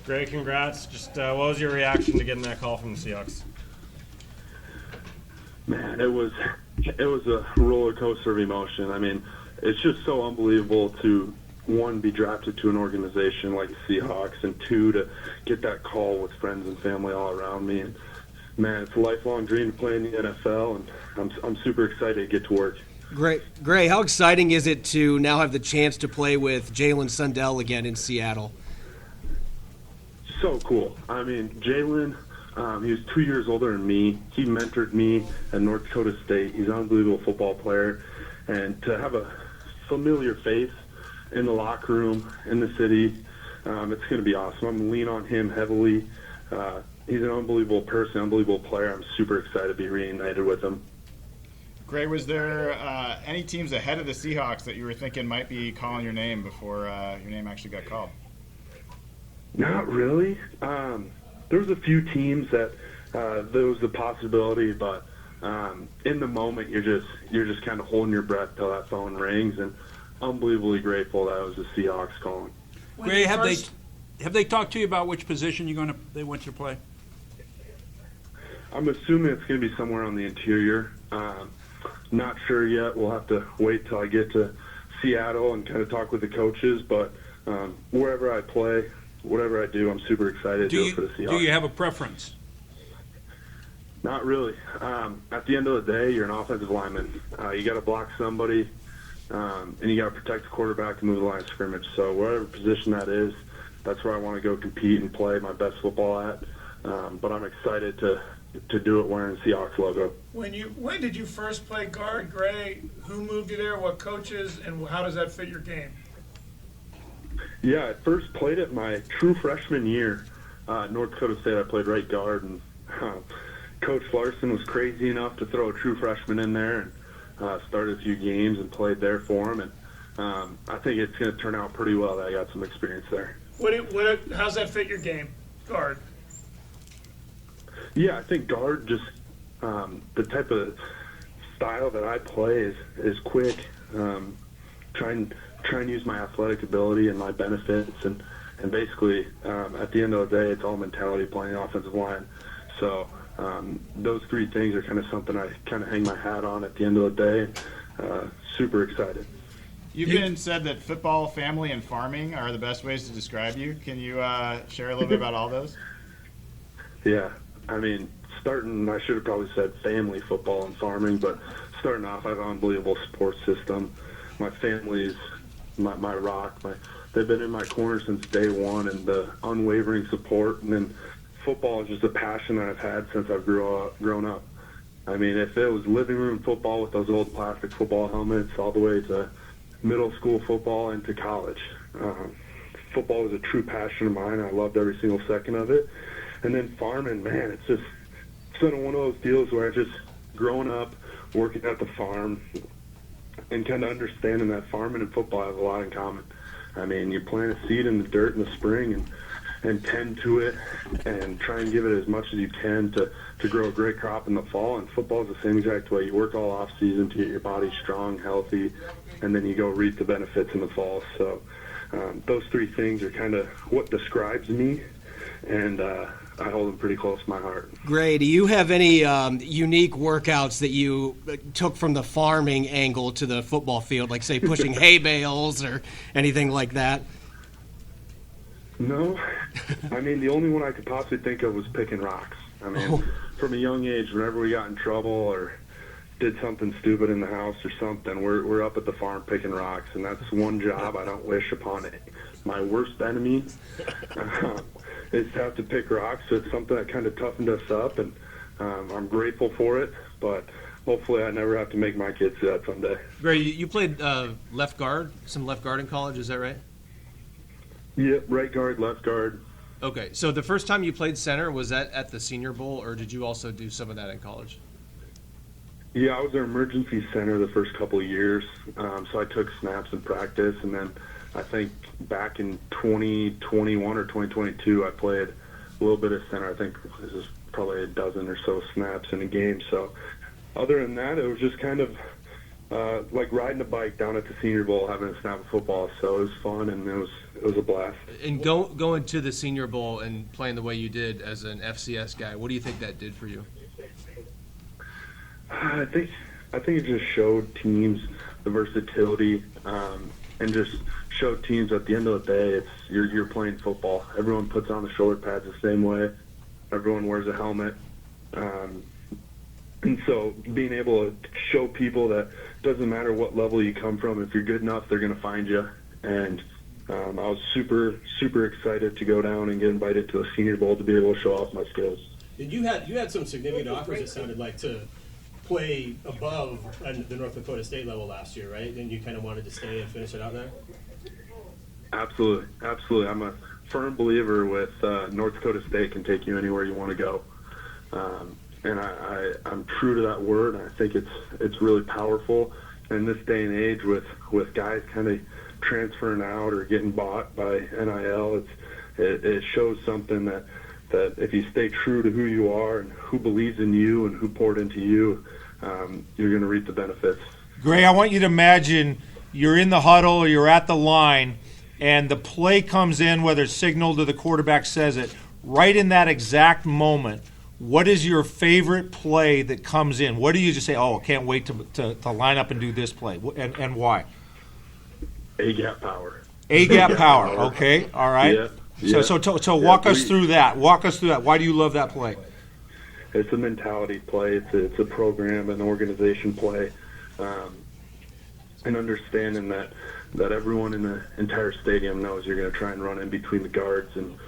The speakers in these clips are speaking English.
Great, congrats. Just what was your reaction to getting that call from the Seahawks? Man, it was a roller coaster of emotion. I mean, it's just so unbelievable to, one, be drafted to an organization like the Seahawks, and two, to get that call with friends and family all around me. And man, it's a lifelong dream to play in the NFL, and I'm super excited to get to work. Great. Gray, how exciting is it to now have the chance to play with Jalen Sundell again in Seattle? So cool. I mean, Jalen, he was 2 years older than me. He mentored me at North Dakota State. He's an unbelievable football player. And to have a familiar face in the locker room, in the city, it's going to be awesome. I'm going to lean on him heavily. He's an unbelievable person, unbelievable player. I'm super excited to be reunited with him. Gray, was there any teams ahead of the Seahawks that you were thinking might be calling your name before your name actually got called? Not really. There was a few teams that there was a possibility, but in the moment you're just kind of holding your breath till that phone rings, and unbelievably grateful that it was the Seahawks calling. Gray, have they talked to you about which position they want you to play? I'm assuming it's going to be somewhere on the interior. Not sure yet. We'll have to wait till I get to Seattle and kind of talk with the coaches. But wherever I play, whatever I do, I'm super excited to do it for the Seahawks. Do you have a preference? Not really. At the end of the day, you're an offensive lineman. You got to block somebody, and you got to protect the quarterback and move the line of scrimmage. So whatever position that is, that's where I want to go compete and play my best football at. But I'm excited to do it wearing the Seahawks logo. When did you first play guard, Gray? Who moved you there? What coaches? And how does that fit your game? Yeah, I first played it my true freshman year at North Dakota State. I played right guard, and Coach Larson was crazy enough to throw a true freshman in there, and started a few games and played there for him. And I think it's going to turn out pretty well that I got some experience there. How's that fit your game, guard? Yeah, I think guard, just the type of style that I play is quick. Try and use my athletic ability and my benefits, and basically at the end of the day, it's all mentality playing offensive line. So those three things are kind of something I kind of hang my hat on at the end of the day. Super excited. You've been said that football, family, and farming are the best ways to describe you. Can you share a little bit about all those? Yeah. I mean, I should have probably said family, football, and farming, but starting off, I have an unbelievable support system. My family's my rock. They've been in my corner since day one, and the unwavering support. And then football is just a passion that I've had since I've grown up. I mean, if it was living room football with those old plastic football helmets all the way to middle school football and to college, football was a true passion of mine. I loved every single second of it. And then farming, man, it's been one of those deals where I just growing up, working at the farm, and kind of understanding that farming and football have a lot in common. I mean, you plant a seed in the dirt in the spring and tend to it and try and give it as much as you can to grow a great crop in the fall. And football is the same exact way. You work all off season to get your body strong, healthy, and then you go reap the benefits in the fall. So those three things are kind of what describes me, and I hold them pretty close to my heart. Gray, do you have any unique workouts that you took from the farming angle to the football field, like, say, pushing hay bales or anything like that? No. I mean, the only one I could possibly think of was picking rocks. I mean, from a young age, whenever we got in trouble or did something stupid in the house or something, we're up at the farm picking rocks, and that's one job I don't wish upon it. My worst enemy is to have to pick rocks. So it's something that kind of toughened us up, and I'm grateful for it, but hopefully I never have to make my kids do that someday. Gray, you played left guard in college, is that right? Yep, right guard, left guard. Okay, so the first time you played center, was that at the Senior Bowl, or did you also do some of that in college? Yeah, I was our emergency center the first couple of years, so I took snaps in practice, and then I think back in 2021 or 2022, I played a little bit of center. I think this is probably a dozen or so snaps in a game. So other than that, it was just kind of like riding a bike down at the Senior Bowl, having a snap of football. So it was fun, and it was a blast. And going to the Senior Bowl and playing the way you did as an FCS guy, what do you think that did for you? I think it just showed teams the versatility, and just showed teams at the end of the day, it's you're playing football. Everyone puts on the shoulder pads the same way. Everyone wears a helmet. And so being able to show people that doesn't matter what level you come from, if you're good enough, they're going to find you. And I was super, super excited to go down and get invited to the Senior Bowl to be able to show off my skills. And you had some significant offers, it sounded like, to play above the North Dakota State level last year, right? And you kind of wanted to stay and finish it out there? Absolutely. I'm a firm believer with North Dakota State can take you anywhere you want to go. And I'm true to that word. I think it's really powerful. In this day and age with guys kind of transferring out or getting bought by NIL, it shows something that if you stay true to who you are and who believes in you and who poured into you, you're going to reap the benefits. Gray, I want you to imagine you're in the huddle or you're at the line and the play comes in, whether it's signaled or the quarterback says it, right in that exact moment. What is your favorite play that comes in? What do you just say, oh, I can't wait to line up and do this play, and why? A-gap power. A-gap power, okay, all right. Yeah. So walk us through that. Walk us through that. Why do you love that play? It's a mentality play. It's a program, an organization play, and understanding that everyone in the entire stadium knows you're going to try and run in between the guards, and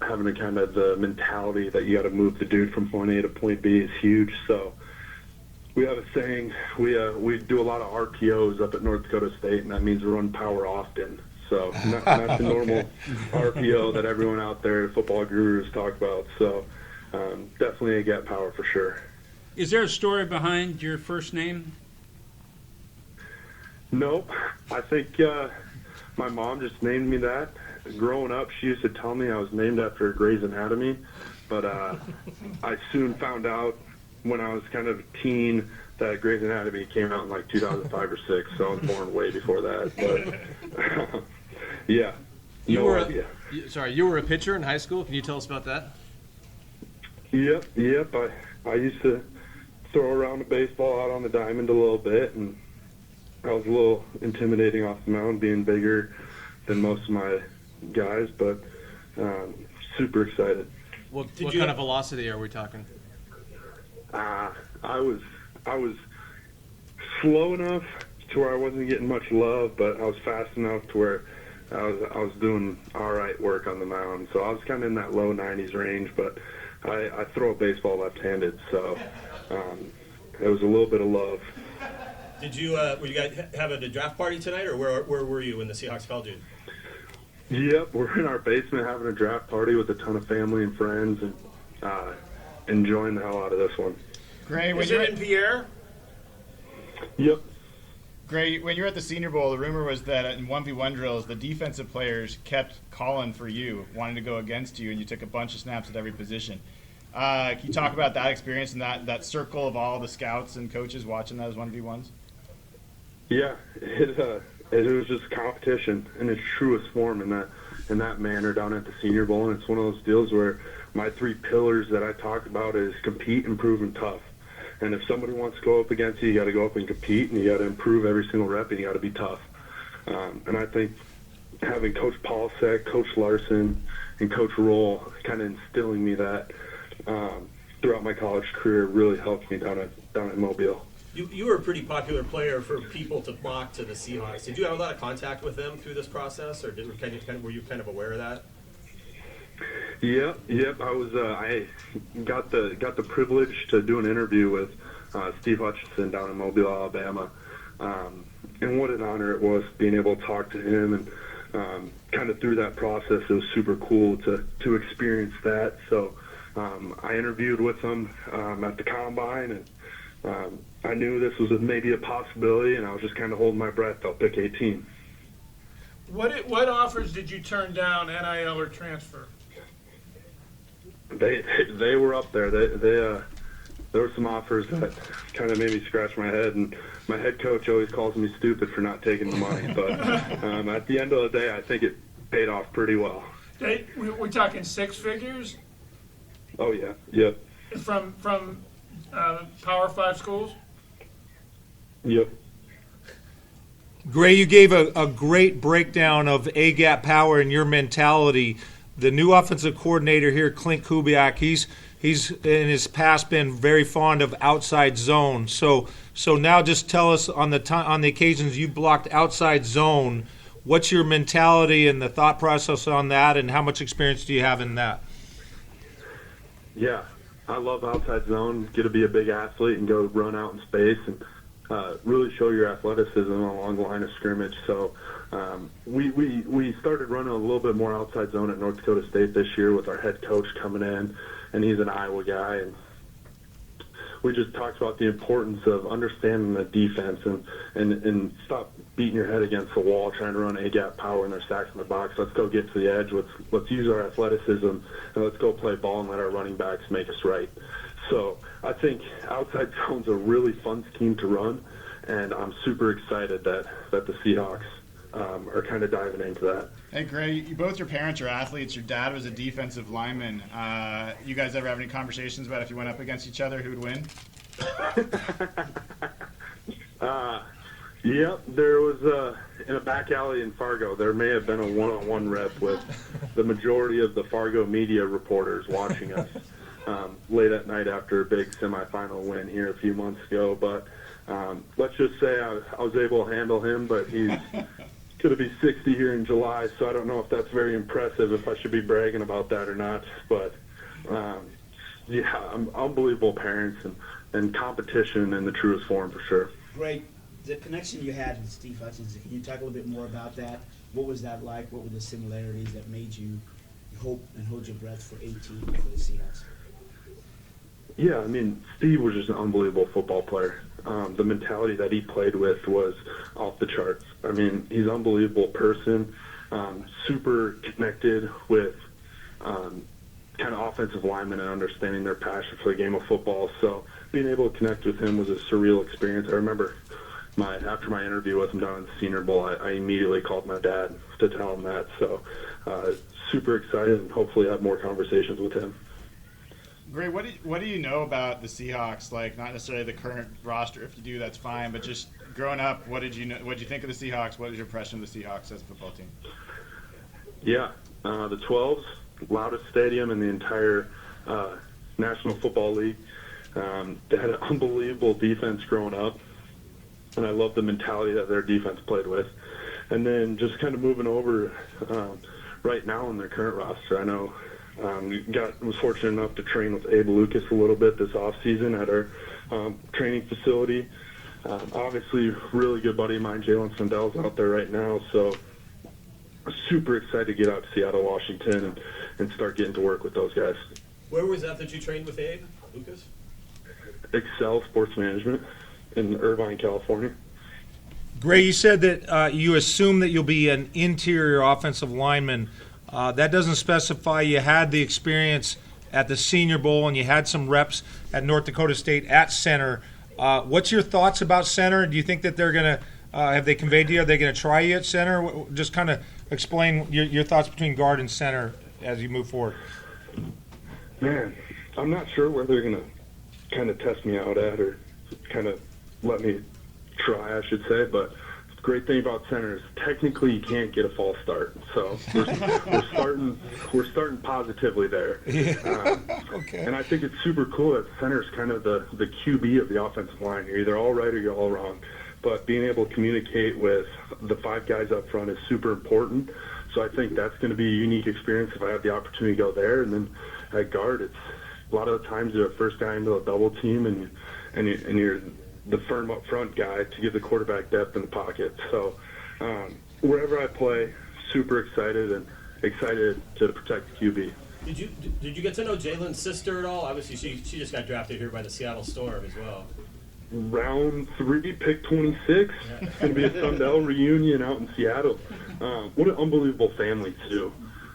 having a kind of the mentality that you got to move the dude from point A to point B is huge. So we have a saying, we do a lot of RPOs up at North Dakota State, and that means we run power often. So not the normal RPO that everyone out there, football gurus, talk about. So definitely a gap power for sure. Is there a story behind your first name? Nope. I think my mom just named me that. Growing up, she used to tell me I was named after Grey's Anatomy, but I soon found out when I was kind of a teen that Grey's Anatomy came out in like 2005 or 6, so I was born way before that. But yeah, You were a pitcher in high school. Can you tell us about that? Yep. I used to throw around a baseball out on the diamond a little bit, and I was a little intimidating off the mound, being bigger than most of my guys, but super excited. What kind of velocity are we talking? I was slow enough to where I wasn't getting much love, but I was fast enough to where I was doing all right work on the mound. So I was kind of in that low 90s range, but I throw a baseball left-handed, so it was a little bit of love. Did you were you guys having a draft party tonight, or where were you when the Seahawks called you? Yep, we're in our basement having a draft party with a ton of family and friends, and enjoying the hell out of this one. Gray, Is it in Pierre? Yep. Gray, when you were at the Senior Bowl, the rumor was that in 1v1 drills, the defensive players kept calling for you, wanting to go against you, and you took a bunch of snaps at every position. Can you talk about that experience and that circle of all the scouts and coaches watching those 1v1s? Yeah, it was just competition in its truest form in that manner down at the Senior Bowl, and it's one of those deals where my 3 pillars that I talk about is compete, improve, and tough. And if somebody wants to go up against you, you got to go up and compete, and you got to improve every single rep, and you got to be tough. And I think having Coach Paulsek, Coach Larson, and Coach Roll kind of instilling me that throughout my college career really helped me down at Mobile. You were a pretty popular player for people to flock to the Seahawks. Did you have a lot of contact with them through this process, or were you kind of aware of that? Yep. I was. I got the privilege to do an interview with Steve Hutchinson down in Mobile, Alabama, and what an honor it was being able to talk to him. And kind of through that process, it was super cool to experience that. So I interviewed with him at the combine, and I knew this was maybe a possibility, and I was just kind of holding my breath. I'll pick 18. What offers did you turn down, NIL or transfer? They were up there. there were some offers that kind of made me scratch my head, and my head coach always calls me stupid for not taking the money. But at the end of the day, I think it paid off pretty well. We're talking six figures Oh yeah, yep, from Power 5 schools. yep. Gray, you gave a great breakdown of A-gap power and your mentality. The new offensive coordinator here, Clint Kubiak, he's in his past been very fond of outside zone. So now just tell us on the occasions you blocked outside zone, what's your mentality and the thought process on that, and how much experience do you have in that? Yeah, I love outside zone. Get to be a big athlete and go run out in space and really show your athleticism along the line of scrimmage. So we started running a little bit more outside zone at North Dakota State this year with our head coach coming in, and he's an Iowa guy. And we just talked about the importance of understanding the defense and stop beating your head against the wall trying to run A-gap power and their sacks in the box. Let's go get to the edge. Let's use our athleticism, and let's go play ball and let our running backs make us right. So I think outside zone's a really fun scheme to run, and I'm super excited that the Seahawks are kind of diving into that. Hey, Gray, both your parents are athletes. Your dad was a defensive lineman. You guys ever have any conversations about if you went up against each other, who would win? Yep, there was in a back alley in Fargo, there may have been a one-on-one rep with the majority of the Fargo media reporters watching us late at night after a big semifinal win here a few months ago. But let's just say I was able to handle him, but he's going to be 60 here in July, so I don't know if that's very impressive, if I should be bragging about that or not. But, yeah, unbelievable parents and competition in the truest form for sure. Great. The connection you had with Steve Hutchinson, can you talk a little bit more about that? What was that like? What were the similarities that made you hope and hold your breath for 18 for the Seahawks? Yeah, I mean, Steve was just an unbelievable football player. The mentality that he played with was off the charts. I mean, he's an unbelievable person, super connected with kind of offensive linemen and understanding their passion for the game of football. So being able to connect with him was a surreal experience. I remember after my interview with him down at the Senior Bowl, I immediately called my dad to tell him that. So super excited and hopefully have more conversations with him. Gray, what do you know about the Seahawks? Like, not necessarily the current roster. If you do, that's fine. But just growing up, what did you think of the Seahawks? What was your impression of the Seahawks as a football team? Yeah, the 12s, loudest stadium in the entire National Football League. They had an unbelievable defense growing up, and I love the mentality that their defense played with. And then just kind of moving over right now in their current roster, I know was fortunate enough to train with Abe Lucas a little bit this offseason at our training facility. Obviously, really good buddy of mine, Jalen Sandell's out there right now, so super excited to get out to Seattle, Washington, and start getting to work with those guys. Where was that you trained with Abe Lucas? Excel Sports Management in Irvine, California. Gray, you said that you assume that you'll be an interior offensive lineman. That doesn't specify you had the experience at the Senior Bowl and you had some reps at North Dakota State at center. What's your thoughts about center? Do you think that they're going to have they conveyed to you? Are they going to try you at center? Just kind of explain your thoughts between guard and center as you move forward. Man, I'm not sure where they're going to kind of test me out at or kind of let me try, I should say, but the great thing about center is technically you can't get a false start. So we're starting positively there. Okay. And I think it's super cool that center is kind of the QB of the offensive line. You're either all right or you're all wrong. But being able to communicate with the five guys up front is super important. So I think that's going to be a unique experience if I have the opportunity to go there. And then at guard, it's a lot of the times you're a first guy into a double team and you're the firm up front guy to give the quarterback depth in the pocket. So wherever I play, super excited and excited to protect the QB. Did you get to know Jalen's sister at all? Obviously, she just got drafted here by the Seattle Storm as well. Round 3, pick 26. It's going to be a Sundell reunion out in Seattle. What an unbelievable family, too.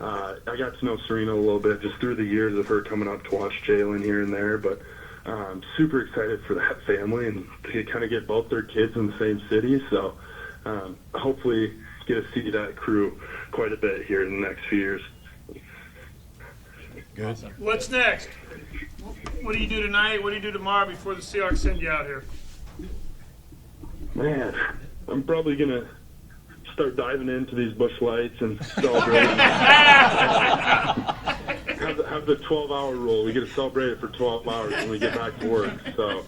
I got to know Serena a little bit just through the years of her coming up to watch Jalen here and there, but super excited for that family and to kind of get both their kids in the same city. So hopefully get to see that crew quite a bit here in the next few years. What's next? What do you do tonight? What do you do tomorrow before the Seahawks send you out here? Man, I'm probably going to start diving into these bush lights and celebrating. have the 12-hour rule. We get to celebrate it for 12 hours when we get back to work. So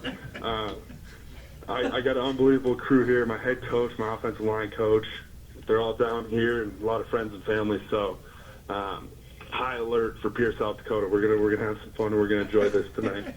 I got an unbelievable crew here. My head coach, my offensive line coach, they're all down here, and a lot of friends and family. So high alert for Pierce, South Dakota. We're gonna have some fun. And we're gonna enjoy this tonight.